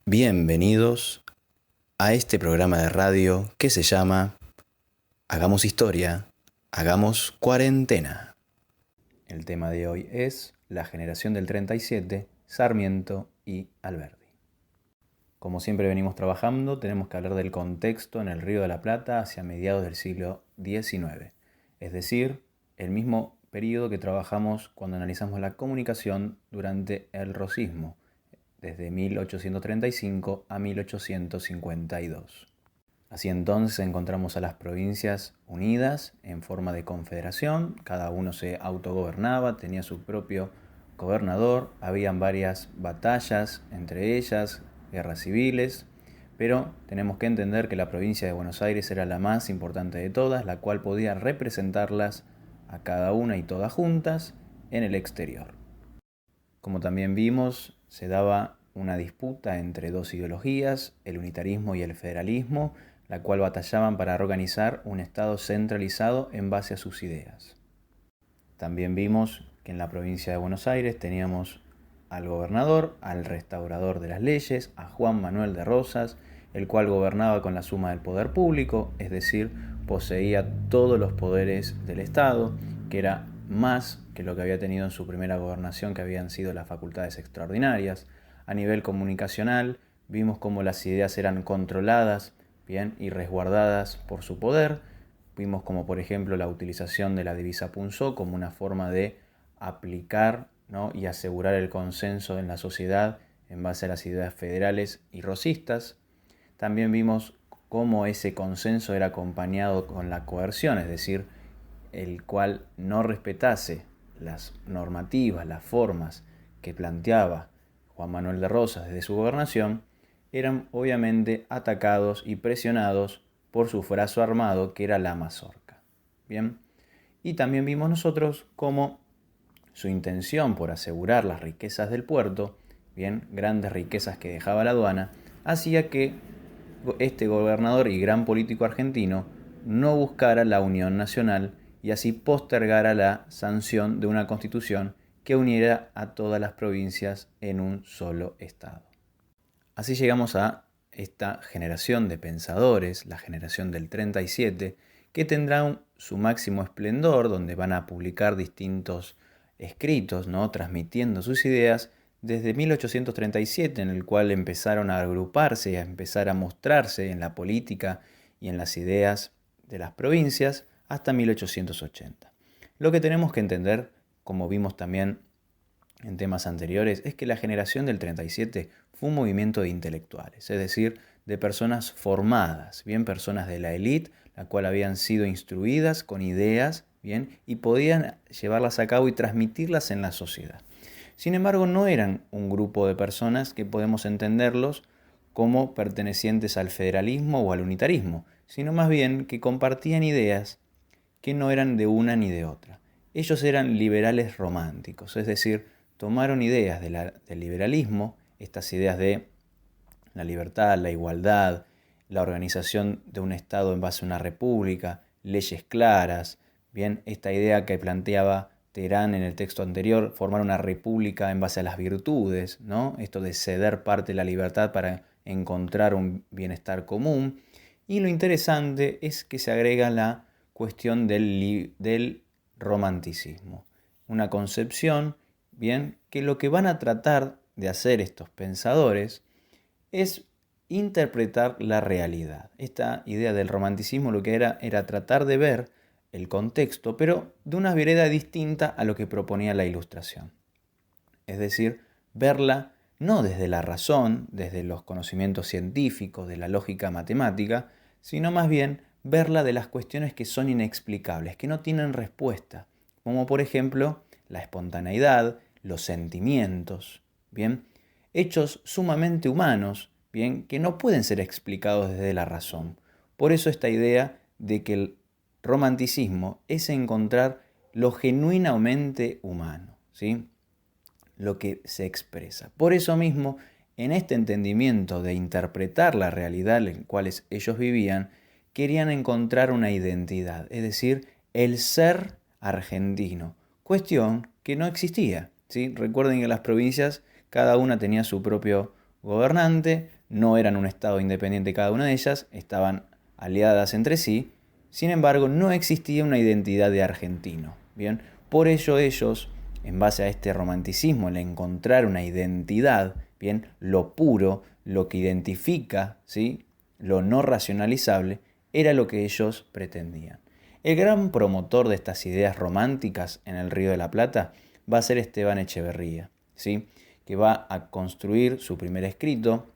Bienvenidos a este programa de radio que se llama Hagamos Historia, Hagamos Cuarentena. El tema de hoy es la generación del 37, Sarmiento y Alberdi. Como siempre venimos trabajando, tenemos que hablar del contexto en el Río de la Plata hacia mediados del siglo XIX, es decir, el mismo periodo que trabajamos cuando analizamos la comunicación durante el rosismo, desde 1835 a 1852. Así entonces encontramos a las provincias unidas en forma de confederación, cada uno se autogobernaba, tenía su propio gobernador, habían varias batallas entre ellas, guerras civiles, pero tenemos que entender que la provincia de Buenos Aires era la más importante de todas, la cual podía representarlas a cada una y todas juntas en el exterior. Como también vimos, se daba una disputa entre dos ideologías, el unitarismo y el federalismo, la cual batallaban para organizar un Estado centralizado en base a sus ideas. También vimos que en la provincia de Buenos Aires teníamos al gobernador, al restaurador de las leyes, a Juan Manuel de Rosas, el cual gobernaba con la suma del poder público, es decir, poseía todos los poderes del Estado, que era más que lo que había tenido en su primera gobernación, que habían sido las facultades extraordinarias. A nivel comunicacional, vimos cómo las ideas eran controladas, bien, y resguardadas por su poder. Vimos como, por ejemplo, la utilización de la divisa punzó como una forma de aplicar, ¿no?, y asegurar el consenso en la sociedad en base a las ideas federales y rosistas. También vimos cómo ese consenso era acompañado con la coerción, es decir, el cual no respetase las normativas, las formas que planteaba Juan Manuel de Rosas desde su gobernación, eran obviamente atacados y presionados por su brazo armado, que era la mazorca. Bien, y también vimos nosotros cómo su intención por asegurar las riquezas del puerto, bien, grandes riquezas que dejaba la aduana, hacía que este gobernador y gran político argentino no buscara la unión nacional y así postergara la sanción de una constitución que uniera a todas las provincias en un solo estado. Así llegamos a esta generación de pensadores, la generación del 37, que tendrá su máximo esplendor, donde van a publicar distintos escritos, ¿no?, transmitiendo sus ideas, desde 1837, en el cual empezaron a agruparse y a empezar a mostrarse en la política y en las ideas de las provincias, hasta 1880. Lo que tenemos que entender, como vimos también en temas anteriores, es que la generación del 37 fue un movimiento de intelectuales, es decir, de personas formadas, bien, personas de la élite, la cual habían sido instruidas con ideas, bien, y podían llevarlas a cabo y transmitirlas en la sociedad. Sin embargo, no eran un grupo de personas que podemos entenderlos como pertenecientes al federalismo o al unitarismo, sino más bien que compartían ideas que no eran de una ni de otra. Ellos eran liberales románticos, es decir, tomaron ideas del liberalismo, estas ideas de la libertad, la igualdad, la organización de un Estado en base a una república, leyes claras, bien, esta idea que planteaba Terán en el texto anterior, formar una república en base a las virtudes, ¿no?, esto de ceder parte de la libertad para encontrar un bienestar común. Y lo interesante es que se agrega la cuestión del romanticismo, una concepción, bien, que lo que van a tratar de hacer estos pensadores es interpretar la realidad. Esta idea del romanticismo lo que era tratar de ver el contexto, pero de una vereda distinta a lo que proponía la Ilustración. Es decir, verla no desde la razón, desde los conocimientos científicos, de la lógica matemática, sino más bien verla de las cuestiones que son inexplicables, que no tienen respuesta, como por ejemplo la espontaneidad, los sentimientos, ¿bien?, hechos sumamente humanos, bien, que no pueden ser explicados desde la razón. Por eso esta idea de que el romanticismo es encontrar lo genuinamente humano, ¿sí?, lo que se expresa. Por eso mismo, en este entendimiento de interpretar la realidad en la cual ellos vivían, querían encontrar una identidad, es decir, el ser argentino, cuestión que no existía, ¿sí? Recuerden que las provincias cada una tenía su propio gobernante, no eran un estado independiente cada una de ellas, estaban aliadas entre sí, sin embargo no existía una identidad de argentino. Bien, por ello ellos, en base a este romanticismo, el encontrar una identidad, bien, lo puro, lo que identifica, ¿sí?, lo no racionalizable, era lo que ellos pretendían. El gran promotor de estas ideas románticas en el Río de la Plata va a ser Esteban Echeverría, ¿sí?, que va a construir su primer escrito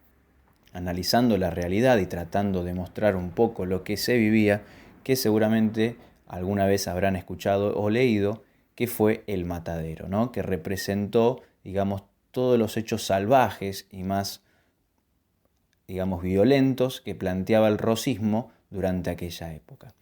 analizando la realidad y tratando de mostrar un poco lo que se vivía, que seguramente alguna vez habrán escuchado o leído, que fue El Matadero, ¿no?, que representó, digamos, todos los hechos salvajes y más, digamos, violentos que planteaba el rosismo durante aquella época.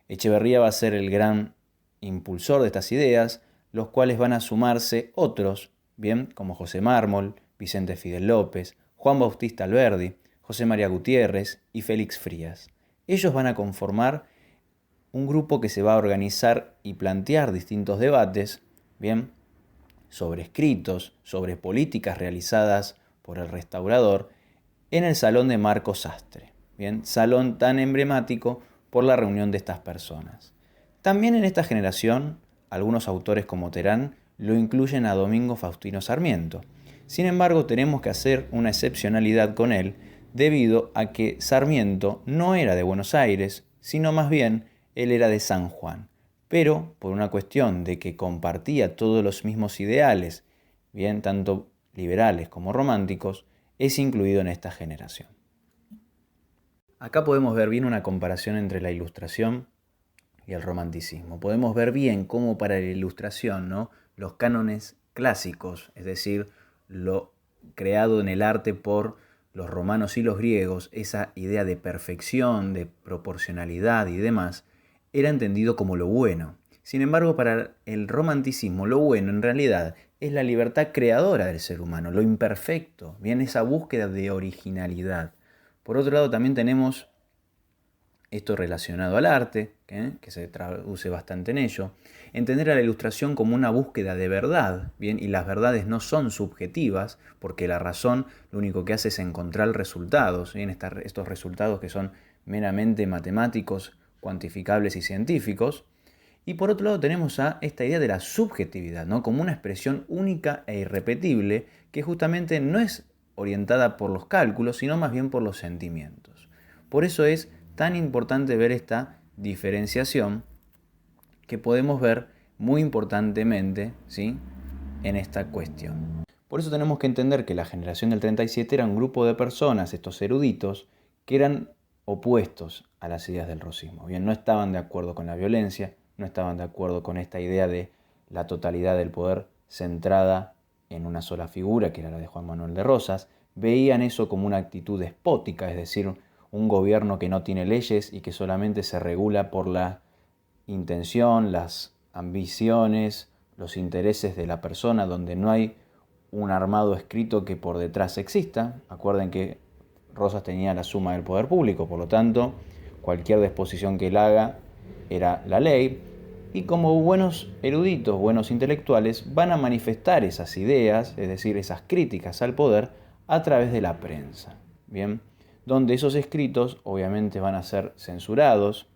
Echeverría va a ser el gran impulsor de estas ideas, los cuales van a sumarse otros, bien, como José Mármol, Vicente Fidel López, Juan Bautista Alberdi, José María Gutiérrez y Félix Frías. Ellos van a conformar un grupo que se va a organizar y plantear distintos debates, bien, sobre escritos, sobre políticas realizadas por el restaurador, en el salón de Marco Sastre, bien, salón tan emblemático por la reunión de estas personas. También en esta generación, algunos autores como Terán lo incluyen a Domingo Faustino Sarmiento. Sin embargo, tenemos que hacer una excepcionalidad con él, debido a que Sarmiento no era de Buenos Aires, sino más bien él era de San Juan. Pero por una cuestión de que compartía todos los mismos ideales, bien, tanto liberales como románticos, es incluido en esta generación. Acá podemos ver bien una comparación entre la Ilustración y el romanticismo. Podemos ver bien cómo para la Ilustración, ¿no?, los cánones clásicos, es decir, lo creado en el arte por los romanos y los griegos, esa idea de perfección, de proporcionalidad y demás, era entendido como lo bueno. Sin embargo, para el romanticismo, lo bueno en realidad es la libertad creadora del ser humano, lo imperfecto, bien, esa búsqueda de originalidad. Por otro lado, también tenemos esto relacionado al arte, que se traduce bastante en ello. Entender a la Ilustración como una búsqueda de verdad, bien, y las verdades no son subjetivas, porque la razón lo único que hace es encontrar resultados, bien, estos resultados que son meramente matemáticos, cuantificables y científicos. Y por otro lado tenemos a esta idea de la subjetividad, ¿no?, como una expresión única e irrepetible que justamente no es orientada por los cálculos, sino más bien por los sentimientos. Por eso es tan importante ver esta diferenciación que podemos ver muy importantemente, ¿sí?, en esta cuestión. Por eso tenemos que entender que la generación del 37 era un grupo de personas, estos eruditos, que eran opuestos a las ideas del rosismo. Bien, no estaban de acuerdo con la violencia, no estaban de acuerdo con esta idea de la totalidad del poder centrada en una sola figura, que era la de Juan Manuel de Rosas. Veían eso como una actitud despótica, es decir, un gobierno que no tiene leyes y que solamente se regula por la intención, las ambiciones, los intereses de la persona, donde no hay un armado escrito que por detrás exista. Acuerden que Rosas tenía la suma del poder público, por lo tanto, cualquier disposición que él haga era la ley. Y como buenos eruditos, buenos intelectuales, van a manifestar esas ideas, es decir, esas críticas al poder, a través de la prensa, ¿bien?, donde esos escritos obviamente van a ser censurados,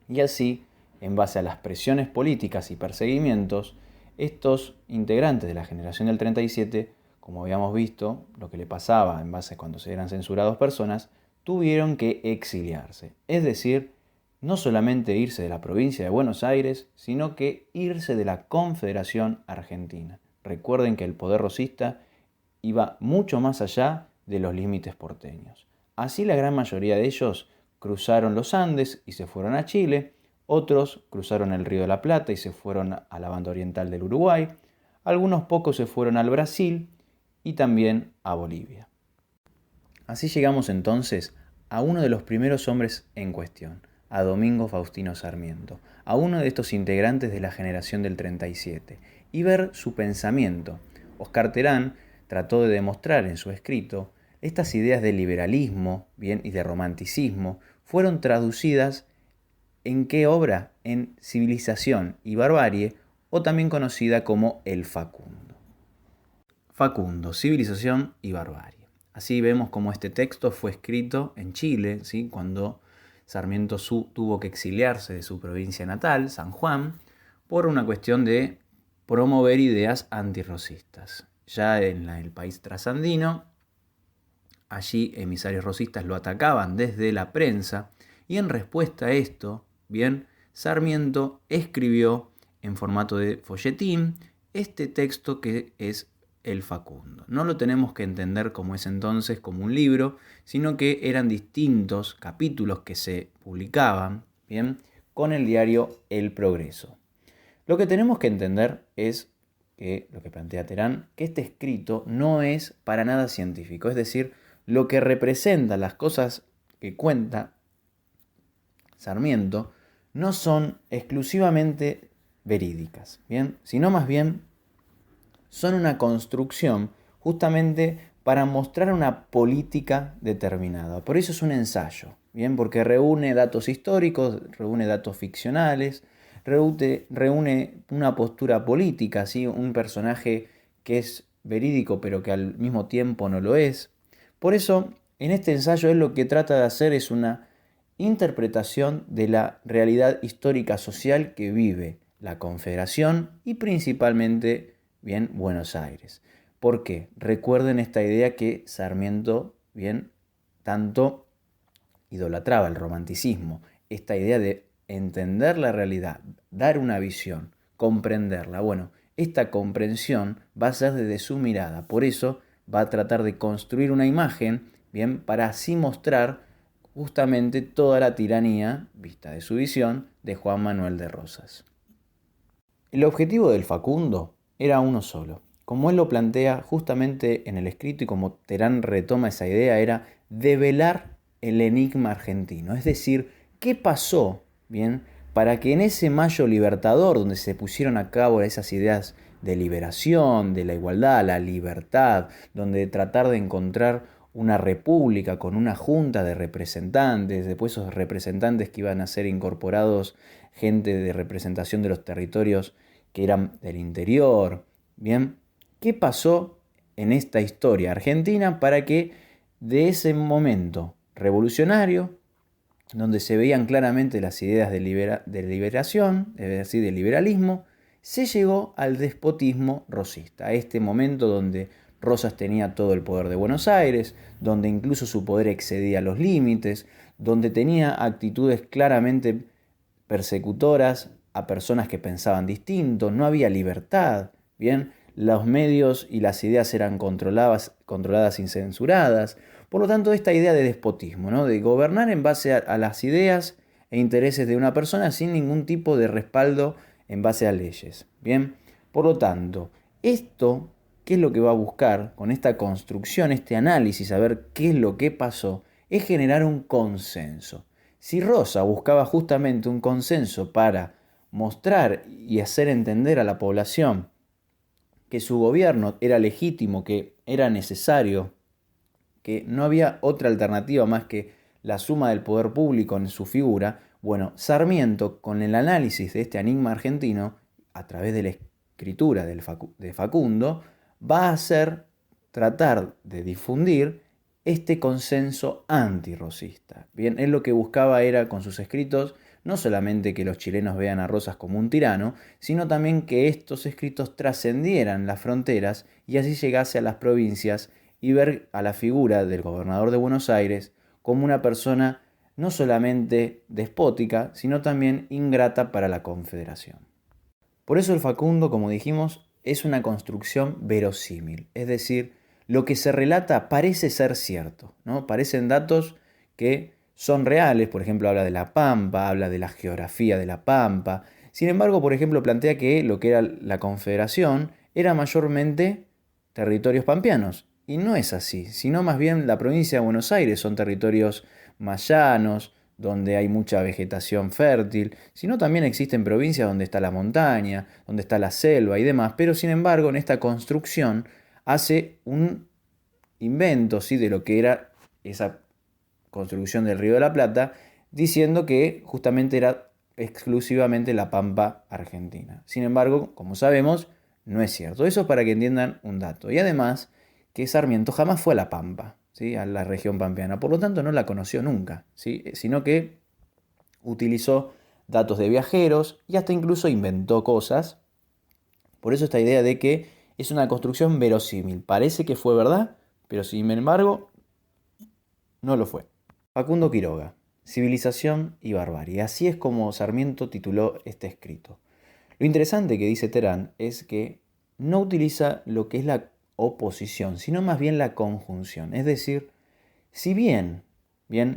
y así, en base a las presiones políticas y perseguimientos, estos integrantes de la generación del 37, como habíamos visto, lo que le pasaba en base a cuando se eran censurados personas, tuvieron que exiliarse. Es decir, no solamente irse de la provincia de Buenos Aires, sino que irse de la Confederación Argentina. Recuerden que el poder rosista iba mucho más allá de los límites porteños. Así la gran mayoría de ellos cruzaron los Andes y se fueron a Chile, otros cruzaron el Río de la Plata y se fueron a la banda oriental del Uruguay, algunos pocos se fueron al Brasil y también a Bolivia. Así llegamos entonces a uno de los primeros hombres en cuestión, a Domingo Faustino Sarmiento, a uno de estos integrantes de la generación del 37, y ver su pensamiento. Oscar Terán trató de demostrar en su escrito estas ideas de liberalismo, bien, y de romanticismo fueron traducidas ¿en qué obra? En Civilización y Barbarie, o también conocida como El Facundo. Facundo, Civilización y Barbarie. Así vemos cómo este texto fue escrito en Chile, ¿sí? Cuando Sarmiento tuvo que exiliarse de su provincia natal, San Juan, por una cuestión de promover ideas antirrocistas. Ya en el país trasandino, allí emisarios rosistas lo atacaban desde la prensa y en respuesta a esto, bien, Sarmiento escribió en formato de folletín este texto que es El Facundo. No lo tenemos que entender como es entonces, como un libro, sino que eran distintos capítulos que se publicaban, bien, con el diario El Progreso. Lo que tenemos que entender es que, lo que plantea Terán, que este escrito no es para nada científico, es decir, lo que representa las cosas que cuenta Sarmiento no son exclusivamente verídicas, ¿bien? Sino más bien son una construcción justamente para mostrar una política determinada. Por eso es un ensayo, ¿bien? Porque reúne datos históricos, reúne datos ficcionales, reúne una postura política, ¿sí? Un personaje que es verídico pero que al mismo tiempo no lo es. Por eso, en este ensayo él lo que trata de hacer es una interpretación de la realidad histórica social que vive la Confederación y principalmente, bien, Buenos Aires. ¿Por qué? Recuerden esta idea que Sarmiento, bien, tanto idolatraba, el romanticismo, esta idea de entender la realidad, dar una visión, comprenderla. Bueno, esta comprensión va a ser desde su mirada, por eso va a tratar de construir una imagen, bien, para así mostrar justamente toda la tiranía, vista de su visión, de Juan Manuel de Rosas. El objetivo del Facundo era uno solo. Como él lo plantea justamente en el escrito y como Terán retoma esa idea, era develar el enigma argentino. Es decir, ¿qué pasó, bien, para que en ese Mayo Libertador, donde se pusieron a cabo esas ideas de liberación, de la igualdad, la libertad, donde tratar de encontrar una república con una junta de representantes, después esos representantes que iban a ser incorporados gente de representación de los territorios que eran del interior, bien, ¿qué pasó en esta historia argentina para que de ese momento revolucionario, donde se veían claramente las ideas de liberación, es decir, del liberalismo, se llegó al despotismo rosista, a este momento donde Rosas tenía todo el poder de Buenos Aires, donde incluso su poder excedía los límites, donde tenía actitudes claramente persecutoras a personas que pensaban distinto, no había libertad, ¿bien? Los medios y las ideas eran controladas y censuradas. Por lo tanto, esta idea de despotismo, ¿no? De gobernar en base a las ideas e intereses de una persona sin ningún tipo de respaldo en base a leyes, ¿bien? Por lo tanto, esto, ¿qué es lo que va a buscar con esta construcción, este análisis, a ver qué es lo que pasó? Es generar un consenso. Si Rosa buscaba justamente un consenso para mostrar y hacer entender a la población que su gobierno era legítimo, que era necesario, que no había otra alternativa más que la suma del poder público en su figura, bueno, Sarmiento, con el análisis de este enigma argentino, a través de la escritura de Facundo, va a hacer tratar de difundir este consenso antirrosista. Bien, él lo que buscaba era con sus escritos no solamente que los chilenos vean a Rosas como un tirano, sino también que estos escritos trascendieran las fronteras y así llegase a las provincias y ver a la figura del gobernador de Buenos Aires como una persona no solamente despótica, sino también ingrata para la Confederación. Por eso el Facundo, como dijimos, es una construcción verosímil, es decir, lo que se relata parece ser cierto, ¿no? Parecen datos que son reales, por ejemplo, habla de la Pampa, habla de la geografía de la Pampa. Sin embargo, por ejemplo, plantea que lo que era la Confederación era mayormente territorios pampeanos. Y no es así, sino más bien la provincia de Buenos Aires son territorios más llanos, donde hay mucha vegetación fértil, sino también existen provincias donde está la montaña, donde está la selva y demás, pero sin embargo en esta construcción hace un invento, ¿sí?, de lo que era esa construcción del Río de la Plata, diciendo que justamente era exclusivamente la Pampa argentina. Sin embargo, como sabemos, no es cierto. Eso es para que entiendan un dato. Y además, que Sarmiento jamás fue a la Pampa, ¿sí? A la región pampeana. Por lo tanto, no la conoció nunca, ¿sí? Sino que utilizó datos de viajeros y hasta incluso inventó cosas. Por eso esta idea de que es una construcción verosímil. Parece que fue verdad, pero sin embargo, no lo fue. Facundo Quiroga, Civilización y Barbarie. Así es como Sarmiento tituló este escrito. Lo interesante que dice Terán es que no utiliza lo que es la oposición, sino más bien la conjunción. Es decir, si bien,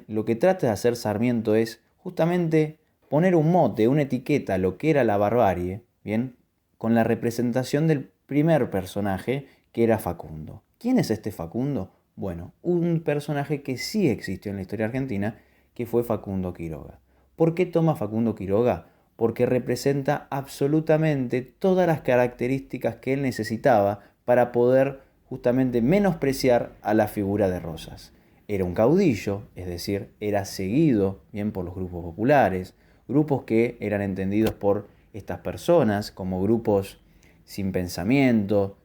lo que trata de hacer Sarmiento es justamente poner un mote, una etiqueta a lo que era la barbarie, bien, con la representación del primer personaje, que era Facundo. ¿Quién es este Facundo? Bueno, un personaje que sí existió en la historia argentina, que fue Facundo Quiroga. ¿Por qué toma Facundo Quiroga? Porque representa absolutamente todas las características que él necesitaba para poder justamente menospreciar a la figura de Rosas. Era un caudillo, es decir, era seguido bien por los grupos populares, grupos que eran entendidos por estas personas como grupos sin pensamiento,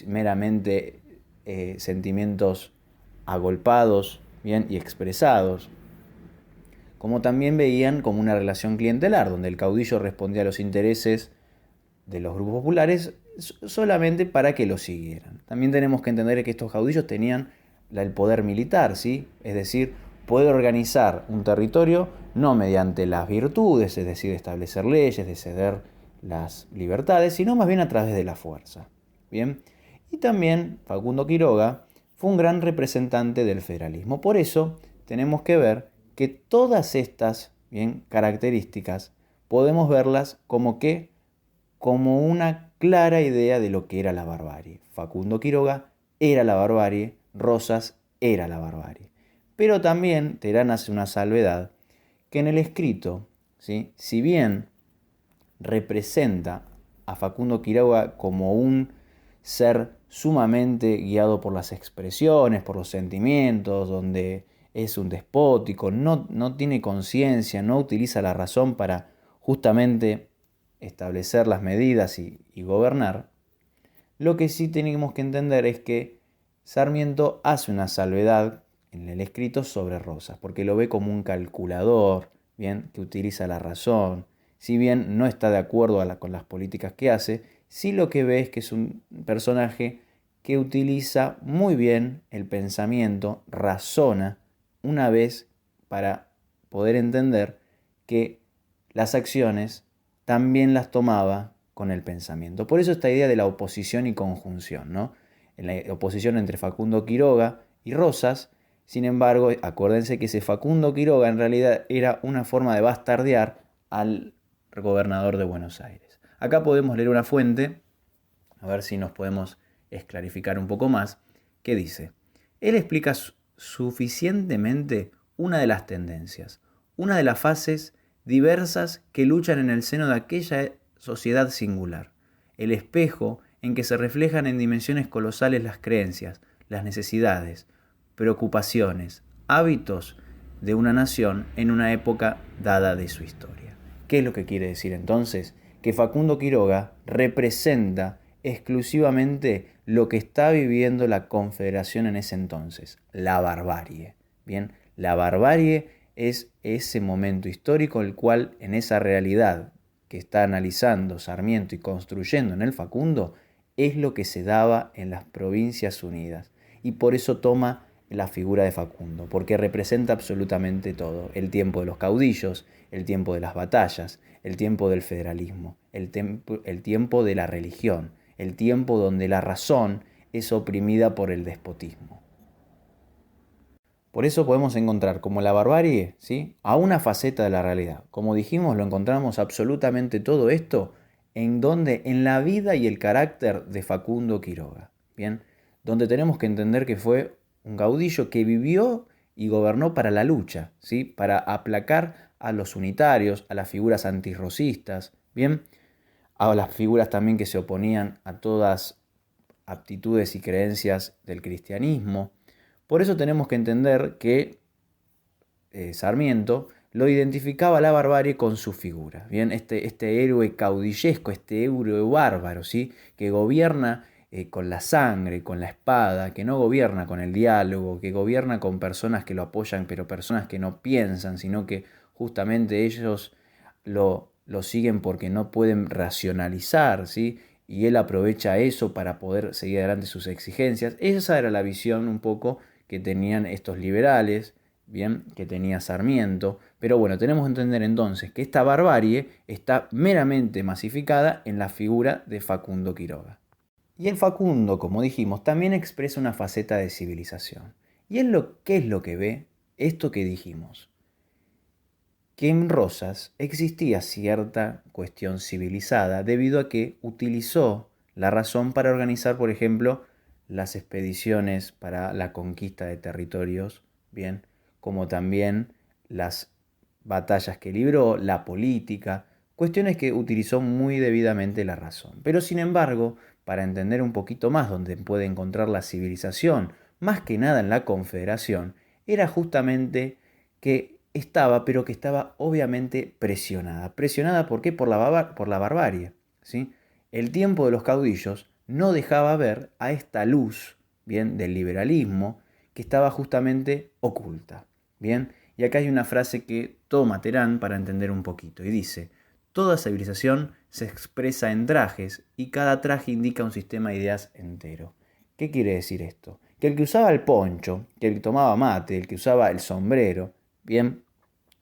meramente sentimientos agolpados bien, y expresados, como también veían como una relación clientelar, donde el caudillo respondía a los intereses de los grupos populares solamente para que lo siguieran. También tenemos que entender que estos caudillos tenían el poder militar, ¿sí? Es decir, poder organizar un territorio no mediante las virtudes, es decir, establecer leyes, de ceder las libertades, sino más bien a través de la fuerza. Bien, y también Facundo Quiroga fue un gran representante del federalismo. Por eso tenemos que ver que todas estas bien, características podemos verlas como una clara idea de lo que era la barbarie. Facundo Quiroga era la barbarie, Rosas era la barbarie. Pero también Terán hace una salvedad que en el escrito, ¿sí? Si bien representa a Facundo Quiroga como un ser sumamente guiado por las expresiones, por los sentimientos, donde es un despótico, no tiene conciencia, no utiliza la razón para justamente establecer las medidas y gobernar, lo que sí tenemos que entender es que Sarmiento hace una salvedad en el escrito sobre Rosas, porque lo ve como un calculador, bien, que utiliza la razón, si bien no está de acuerdo con las políticas que hace, sí lo que ve es que es un personaje que utiliza muy bien el pensamiento, razona una vez para poder entender que las acciones también las tomaba con el pensamiento. Por eso esta idea de la oposición y conjunción, ¿no? En la oposición entre Facundo Quiroga y Rosas, sin embargo, acuérdense que ese Facundo Quiroga en realidad era una forma de bastardear al gobernador de Buenos Aires. Acá podemos leer una fuente, a ver si nos podemos esclarificar un poco más, que dice, él explica suficientemente una de las tendencias, una de las fases diversas que luchan en el seno de aquella sociedad singular, el espejo en que se reflejan en dimensiones colosales las creencias, las necesidades, preocupaciones, hábitos de una nación en una época dada de su historia. ¿Qué es lo que quiere decir entonces? Que Facundo Quiroga representa exclusivamente lo que está viviendo la Confederación en ese entonces, la barbarie. Bien, la barbarie es ese momento histórico el cual en esa realidad que está analizando Sarmiento y construyendo en el Facundo es lo que se daba en las Provincias Unidas. Y por eso toma la figura de Facundo, porque representa absolutamente todo. El tiempo de los caudillos, el tiempo de las batallas, el tiempo del federalismo, el tiempo de la religión, el tiempo donde la razón es oprimida por el despotismo. Por eso podemos encontrar como la barbarie, ¿sí?, a una faceta de la realidad. Como dijimos, lo encontramos absolutamente todo esto en la vida y el carácter de Facundo Quiroga. Bien, donde tenemos que entender que fue un caudillo que vivió y gobernó para la lucha, ¿sí?, para aplacar a los unitarios, a las figuras antirrocistas, bien, a las figuras también que se oponían a todas aptitudes y creencias del cristianismo. Por eso tenemos que entender que Sarmiento lo identificaba a la barbarie con su figura. Bien, este héroe caudillesco, este héroe bárbaro, ¿sí?, que gobierna con la sangre, con la espada, que no gobierna con el diálogo, que gobierna con personas que lo apoyan, pero personas que no piensan, sino que justamente ellos lo siguen porque no pueden racionalizar, ¿sí? Y él aprovecha eso para poder seguir adelante sus exigencias. Esa era la visión un poco que tenían estos liberales, bien, que tenía Sarmiento. Pero bueno, tenemos que entender entonces que esta barbarie está meramente masificada en la figura de Facundo Quiroga. Y el Facundo, como dijimos, también expresa una faceta de civilización. ¿Y qué es lo que ve? Esto que dijimos, que en Rosas existía cierta cuestión civilizada debido a que utilizó la razón para organizar, por ejemplo, las expediciones para la conquista de territorios, bien, como también las batallas que libró, la política, cuestiones que utilizó muy debidamente la razón. Pero sin embargo, para entender un poquito más dónde puede encontrar la civilización, más que nada en la Confederación, era justamente que estaba, pero que estaba obviamente presionada. ¿Presionada por qué? Por la barbarie, ¿sí? El tiempo de los caudillos no dejaba ver a esta luz, bien, del liberalismo, que estaba justamente oculta, bien. Y acá hay una frase que toma Terán para entender un poquito, y dice: toda civilización se expresa en trajes, y cada traje indica un sistema de ideas entero. ¿Qué quiere decir esto? Que el que usaba el poncho, que el que tomaba mate, el que usaba el sombrero, bien,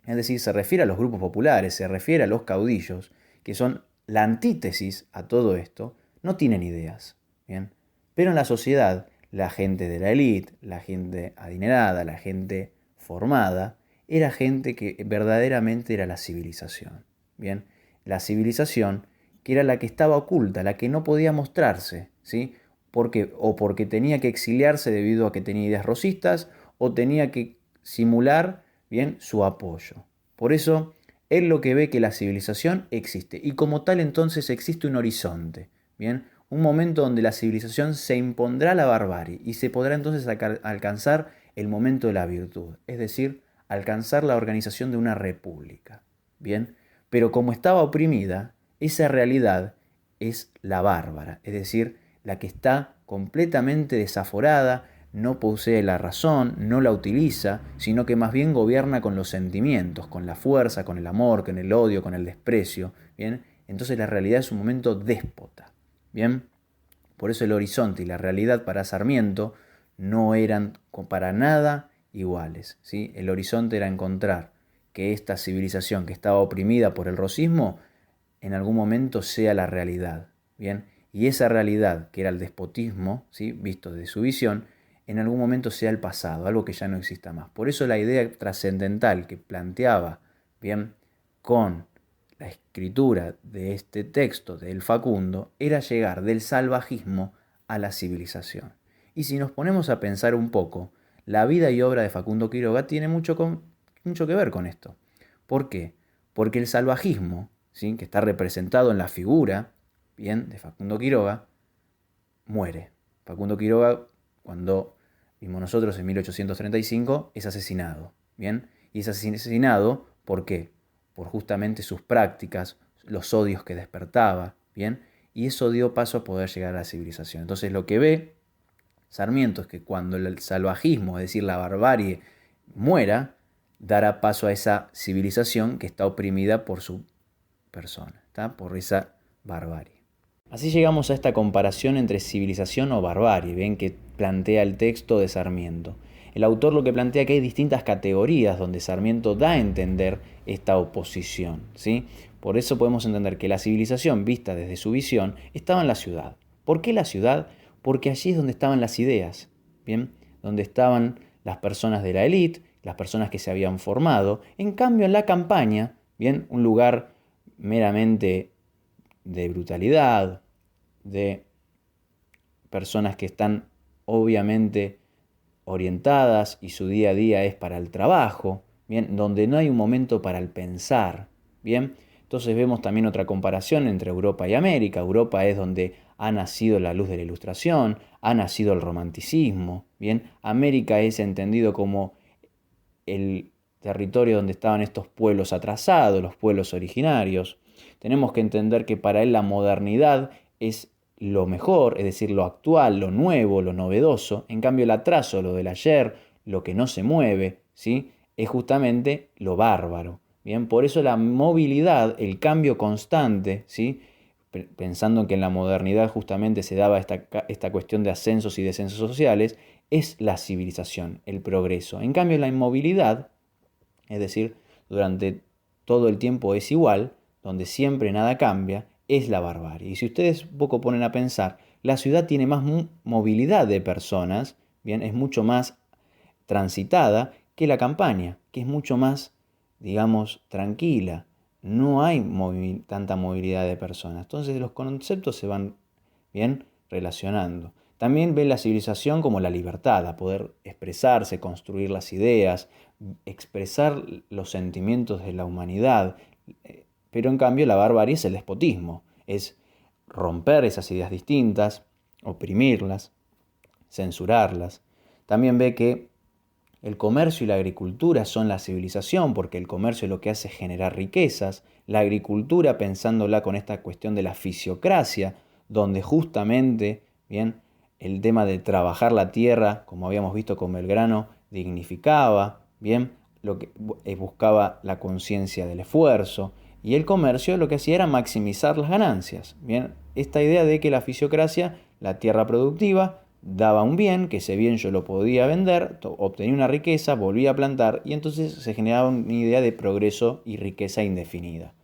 es decir, se refiere a los grupos populares, se refiere a los caudillos, que son la antítesis a todo esto, no tienen ideas, bien. Pero en la sociedad, la gente de la élite, la gente adinerada, la gente formada, era gente que verdaderamente era la civilización, bien. La civilización que era la que estaba oculta, la que no podía mostrarse, ¿sí? O porque tenía que exiliarse debido a que tenía ideas rosistas, o tenía que simular, bien, su apoyo. Por eso, él lo que ve que la civilización existe, y como tal entonces existe un horizonte, bien, un momento donde la civilización se impondrá a la barbarie y se podrá entonces alcanzar el momento de la virtud, es decir, alcanzar la organización de una república, bien. Pero como estaba oprimida, esa realidad es la bárbara, es decir, la que está completamente desaforada, no posee la razón, no la utiliza, sino que más bien gobierna con los sentimientos, con la fuerza, con el amor, con el odio, con el desprecio, ¿bien? Entonces la realidad es un momento déspota, ¿bien? Por eso el horizonte y la realidad para Sarmiento no eran para nada iguales, ¿sí? El horizonte era encontrar que esta civilización que estaba oprimida por el rosismo en algún momento sea la realidad, ¿bien? Y esa realidad, que era el despotismo, ¿sí?, visto desde su visión, en algún momento sea el pasado, algo que ya no exista más. Por eso la idea trascendental que planteaba, bien, con la escritura de este texto del Facundo era llegar del salvajismo a la civilización. Y si nos ponemos a pensar un poco, la vida y obra de Facundo Quiroga tiene mucho que ver con esto. ¿Por qué? Porque el salvajismo, ¿sí?, que está representado en la figura, bien, de Facundo Quiroga, muere. Facundo Quiroga, cuando vimos nosotros en 1835, es asesinado, ¿bien? Y es asesinado, ¿por qué? Por justamente sus prácticas, los odios que despertaba, ¿bien? Y eso dio paso a poder llegar a la civilización. Entonces lo que ve Sarmiento es que cuando el salvajismo, es decir, la barbarie, muera, dará paso a esa civilización que está oprimida por su persona, ¿está? Por esa barbarie. Así llegamos a esta comparación entre civilización o barbarie, ven, que plantea el texto de Sarmiento. El autor lo que plantea es que hay distintas categorías donde Sarmiento da a entender esta oposición, ¿sí? Por eso podemos entender que la civilización, vista desde su visión, estaba en la ciudad. ¿Por qué la ciudad? Porque allí es donde estaban las ideas, ¿bien? Donde estaban las personas de la élite, las personas que se habían formado. En cambio, en la campaña, ¿bien?, un lugar meramente de brutalidad, de personas que están obviamente orientadas y su día a día es para el trabajo, ¿bien?, donde no hay un momento para el pensar, ¿bien? Entonces vemos también otra comparación entre Europa y América. Europa es donde ha nacido la luz de la Ilustración, ha nacido el romanticismo, ¿bien? América es entendido como el territorio donde estaban estos pueblos atrasados, los pueblos originarios. Tenemos que entender que para él la modernidad es lo mejor, es decir, lo actual, lo nuevo, lo novedoso. En cambio, el atraso, lo del ayer, lo que no se mueve, ¿sí? Es justamente lo bárbaro. Bien, por eso la movilidad, el cambio constante, ¿sí? Pensando en que en la modernidad justamente se daba esta cuestión de ascensos y descensos sociales, es la civilización, el progreso. En cambio, la inmovilidad, es decir, durante todo el tiempo es igual, donde siempre nada cambia, es la barbarie. Y si ustedes poco ponen a pensar, la ciudad tiene más movilidad de personas, bien, es mucho más transitada que la campaña, que es mucho más, digamos, tranquila. No hay tanta movilidad de personas. Entonces los conceptos se van bien relacionando. También ve la civilización como la libertad, a poder expresarse, construir las ideas, expresar los sentimientos de la humanidad. Pero en cambio la barbarie es el despotismo, es romper esas ideas distintas, oprimirlas, censurarlas. También ve que el comercio y la agricultura son la civilización, porque el comercio lo que hace es generar riquezas. La agricultura, pensándola con esta cuestión de la fisiocracia, donde justamente, bien, el tema de trabajar la tierra, como habíamos visto con Belgrano, dignificaba, bien, lo que buscaba la conciencia del esfuerzo. Y el comercio lo que hacía era maximizar las ganancias. Bien, esta idea de que la fisiocracia, la tierra productiva, daba un bien, que ese bien yo lo podía vender, obtenía una riqueza, volvía a plantar y entonces se generaba una idea de progreso y riqueza indefinida.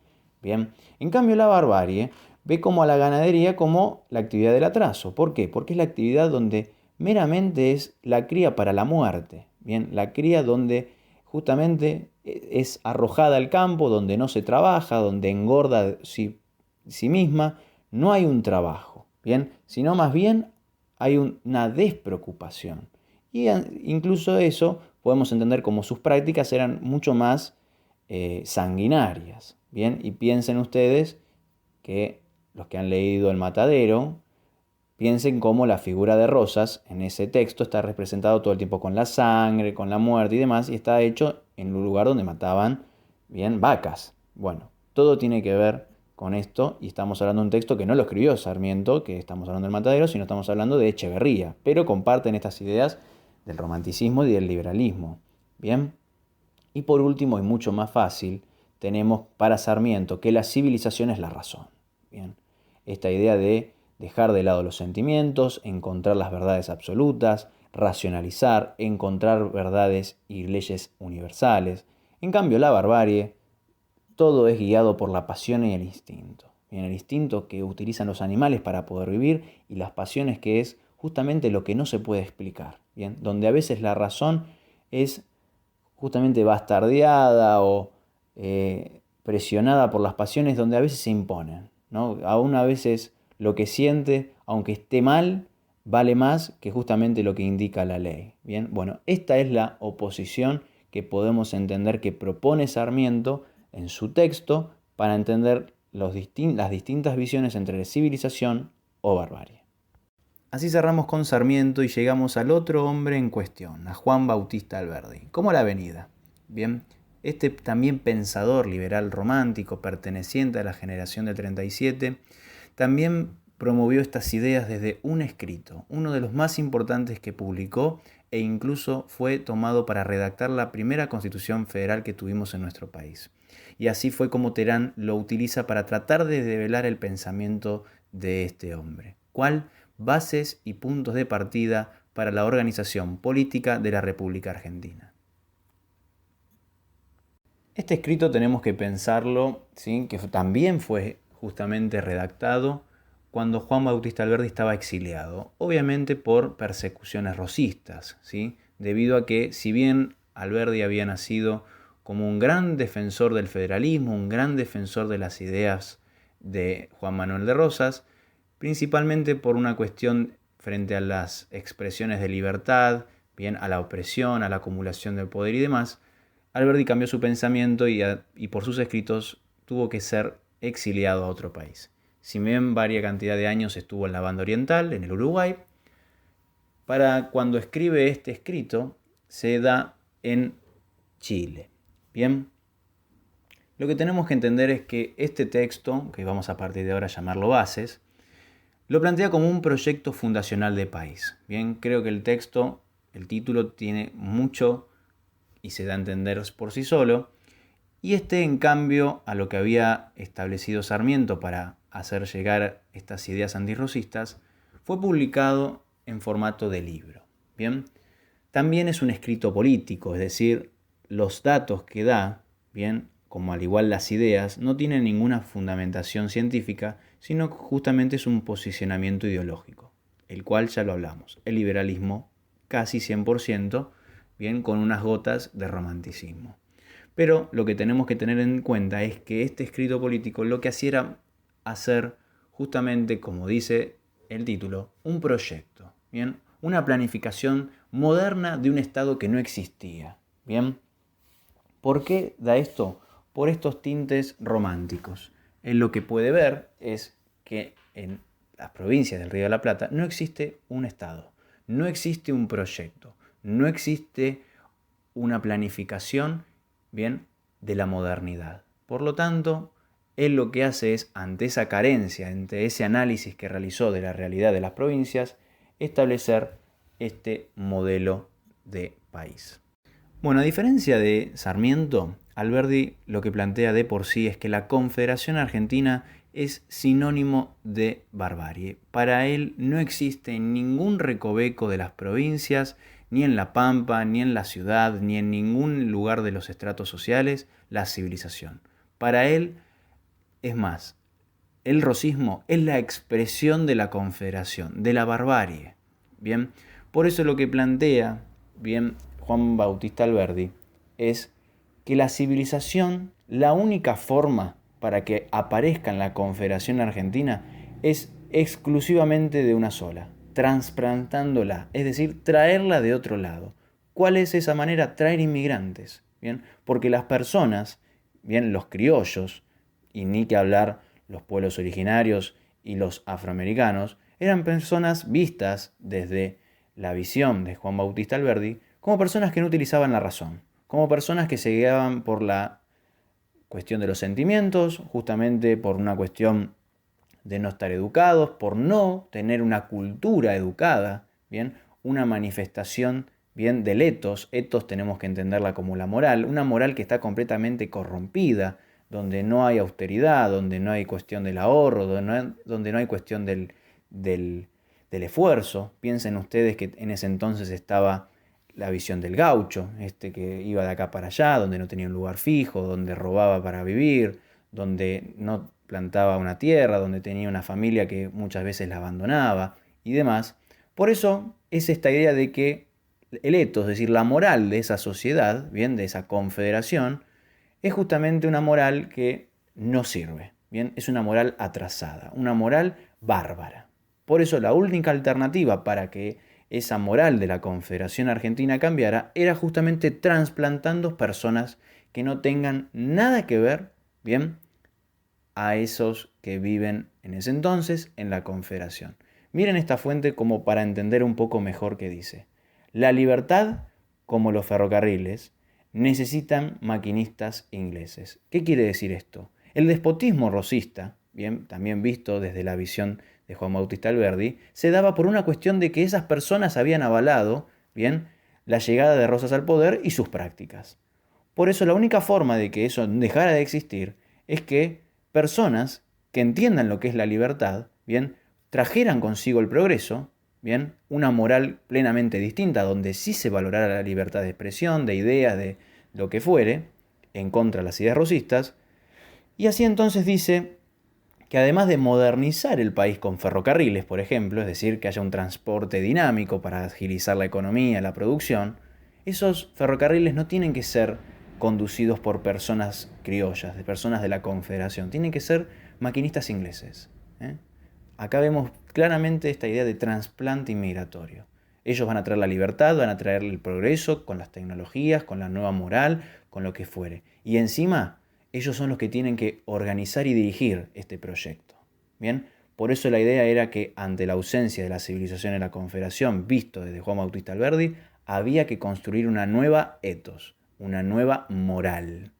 Bien, en cambio la barbarie ve como a la ganadería como la actividad del atraso. ¿Por qué? Porque es la actividad donde meramente es la cría para la muerte. Bien, la cría donde justamente es arrojada al campo, donde no se trabaja, donde engorda sí misma, no hay un trabajo, bien, sino más bien hay una despreocupación. Y incluso eso podemos entender como sus prácticas eran mucho más sanguinarias. Bien, y piensen ustedes que los que han leído El Matadero, piensen cómo la figura de Rosas en ese texto está representado todo el tiempo con la sangre, con la muerte y demás, y está hecho en un lugar donde mataban, bien, vacas. Bueno, todo tiene que ver con esto y estamos hablando de un texto que no lo escribió Sarmiento, que estamos hablando del Matadero, sino estamos hablando de Echeverría, pero comparten estas ideas del romanticismo y del liberalismo. Bien, y por último y mucho más fácil, tenemos para Sarmiento que la civilización es la razón. Bien, esta idea de dejar de lado los sentimientos, encontrar las verdades absolutas, racionalizar, encontrar verdades y leyes universales. En cambio, la barbarie, todo es guiado por la pasión y el instinto. Bien, el instinto que utilizan los animales para poder vivir y las pasiones que es justamente lo que no se puede explicar. Bien, donde a veces la razón es justamente bastardeada o presionada por las pasiones, donde a veces se imponen, ¿no? Aún a veces lo que siente, aunque esté mal, vale más que justamente lo que indica la ley. Bien, bueno, esta es la oposición que podemos entender que propone Sarmiento en su texto para entender las distintas visiones entre civilización o barbarie. Así cerramos con Sarmiento y llegamos al otro hombre en cuestión, a Juan Bautista Alberdi. ¿Cómo la avenida? Bien, este también pensador liberal romántico perteneciente a la generación del 37, también promovió estas ideas desde un escrito, uno de los más importantes que publicó e incluso fue tomado para redactar la primera constitución federal que tuvimos en nuestro país. Y así fue como Terán lo utiliza para tratar de develar el pensamiento de este hombre. ¿Cuál? Bases y puntos de partida para la organización política de la República Argentina. Este escrito tenemos que pensarlo, ¿sí?, que también fue justamente redactado cuando Juan Bautista Alberdi estaba exiliado, obviamente por persecuciones rosistas, ¿sí?, debido a que si bien Alberdi había nacido como un gran defensor del federalismo, un gran defensor de las ideas de Juan Manuel de Rosas, principalmente por una cuestión frente a las expresiones de libertad, bien, a la opresión, a la acumulación del poder y demás, Alberdi cambió su pensamiento y por sus escritos tuvo que ser exiliado a otro país. Si bien varias cantidad de años estuvo en la banda oriental, en el Uruguay, para cuando escribe este escrito se da en Chile. Bien, lo que tenemos que entender es que este texto, que vamos a partir de ahora a llamarlo Bases, lo plantea como un proyecto fundacional de país. Bien, creo que el texto, el título tiene mucho y se da a entender por sí solo. Y en cambio, a lo que había establecido Sarmiento para hacer llegar estas ideas antirrocistas, fue publicado en formato de libro. Bien, también es un escrito político, es decir, los datos que da, bien, como al igual las ideas, no tienen ninguna fundamentación científica, sino que justamente es un posicionamiento ideológico, el cual ya lo hablamos, el liberalismo casi 100%, bien, con unas gotas de romanticismo. Pero lo que tenemos que tener en cuenta es que este escrito político lo que hacía era hacer justamente, como dice el título, un proyecto, ¿bien? Una planificación moderna de un Estado que no existía, ¿bien? ¿Por qué da esto? Por estos tintes románticos. Él lo que puede ver es que en las provincias del Río de la Plata no existe un Estado, no existe un proyecto, no existe una planificación, bien, de la modernidad. Por lo tanto, él lo que hace es, ante esa carencia, ante ese análisis que realizó de la realidad de las provincias, establecer este modelo de país. Bueno, a diferencia de Sarmiento, Alberdi lo que plantea de por sí es que la Confederación Argentina es sinónimo de barbarie. Para él no existe ningún recoveco de las provincias, ni en la Pampa, ni en la ciudad, ni en ningún lugar de los estratos sociales, la civilización. Para él, es más, el rosismo es la expresión de la Confederación, de la barbarie. Bien, por eso lo que plantea, bien, Juan Bautista Alberdi, es que la civilización, la única forma para que aparezca en la Confederación Argentina es exclusivamente de una sola, trasplantándola, es decir, traerla de otro lado. ¿Cuál es esa manera? Traer inmigrantes, ¿bien? Porque las personas, bien, los criollos, y ni que hablar los pueblos originarios y los afroamericanos, eran personas vistas desde la visión de Juan Bautista Alberdi como personas que no utilizaban la razón, como personas que se guiaban por la cuestión de los sentimientos, justamente por una cuestión de no estar educados, por no tener una cultura educada, ¿bien? Una manifestación, ¿bien? Del etos tenemos que entenderla como la moral, una moral que está completamente corrompida, donde no hay austeridad, donde no hay cuestión del ahorro, donde no hay cuestión del esfuerzo. Piensen ustedes que en ese entonces estaba la visión del gaucho, que iba de acá para allá, donde no tenía un lugar fijo, donde robaba para vivir, donde no plantaba una tierra, donde tenía una familia que muchas veces la abandonaba y demás. Por eso es esta idea de que el etos, es decir, la moral de esa sociedad, bien, de esa confederación, es justamente una moral que no sirve, bien, es una moral atrasada, una moral bárbara. Por eso la única alternativa para que esa moral de la Confederación Argentina cambiara era justamente trasplantando personas que no tengan nada que ver, bien, a esos que viven en ese entonces en la Confederación. Miren esta fuente como para entender un poco mejor qué dice. La libertad, como los ferrocarriles, necesitan maquinistas ingleses. ¿Qué quiere decir esto? El despotismo rosista, bien, también visto desde la visión de Juan Bautista Alberdi, se daba por una cuestión de que esas personas habían avalado, bien, la llegada de Rosas al poder y sus prácticas. Por eso la única forma de que eso dejara de existir es que personas que entiendan lo que es la libertad, bien, trajeran consigo el progreso, bien, una moral plenamente distinta, donde sí se valorara la libertad de expresión, de ideas, de lo que fuere, en contra de las ideas rosistas, y así entonces dice que además de modernizar el país con ferrocarriles, por ejemplo, es decir, que haya un transporte dinámico para agilizar la economía, la producción, esos ferrocarriles no tienen que ser conducidos por personas criollas, de personas de la Confederación, tienen que ser maquinistas ingleses. Acá vemos claramente esta idea de trasplante inmigratorio. Ellos van a traer la libertad, van a traer el progreso con las tecnologías, con la nueva moral, con lo que fuere. Y encima, ellos son los que tienen que organizar y dirigir este proyecto. Bien, por eso la idea era que ante la ausencia de la civilización en la Confederación, visto desde Juan Bautista Alberdi, había que construir una nueva etos, una nueva moral.